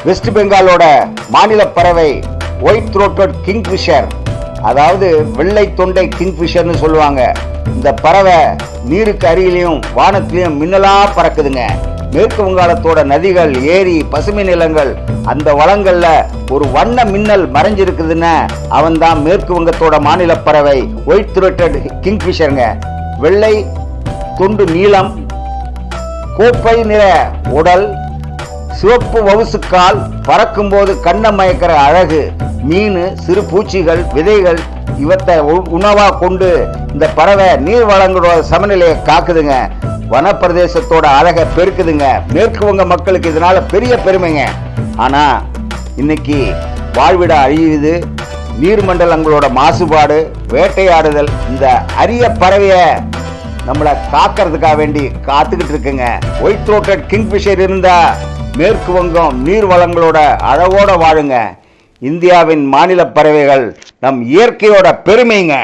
West பெங்காலோட மாநில பறவை white throated kingfisher, அதாவது வெள்ளை தொண்டை கிங்ஃபிஷர்னு சொல்லுவாங்க. இந்த பறவை நீருக்கு அருகிலையும் வானத்திலையும் மின்னலா பறக்குதுங்க. மேற்கு வங்காளத்தோட நதிகள், ஏரி, பசுமை நிலங்கள், அந்த வளங்கள்ல ஒரு வண்ண மின்னல் மறைஞ்சிருக்குதுன்னு அவன் தான் மேற்கு வங்கத்தோட மாநில பறவை ஒயிட் த்ரோட்டட் கிங்ஃபிஷருங்க. வெள்ளை தொண்டு நீளம், கோப்பை நிற உடல், சிவப்பு வவுசுக்கால், பறக்கும் போது கண்ண மயக்கிற அழகு. மீன், சிறு பூச்சிகள், விதைகள் இவற்றை உணவா கொண்டு இந்த பறவை நீர் வளங்களோட சமநிலையை காக்குதுங்க. வனப்பிரதேசத்தோட அழகை பெருக்குதுங்க. மேற்கு வங்க மக்களுக்கு இதனால பெரிய பெருமைங்க. ஆனா இன்னைக்கு வாழ்விட அழியுது, நீர்மண்டலங்களோட மாசுபாடு, வேட்டையாடுதல் இந்த அரிய பறவைய நம்மளை காக்கிறதுக்காக வேண்டி காத்துக்கிட்டு இருக்குங்க. ஒயிட் த்ரோட்டட் கிங்ஃபிஷர் இருந்தா மேற்கு வங்கம் நீர் வளங்களோட அழகோட வாழுங்க. இந்தியாவின் மாநில பறவைகள் நம் இயற்கையோட பெருமைங்க.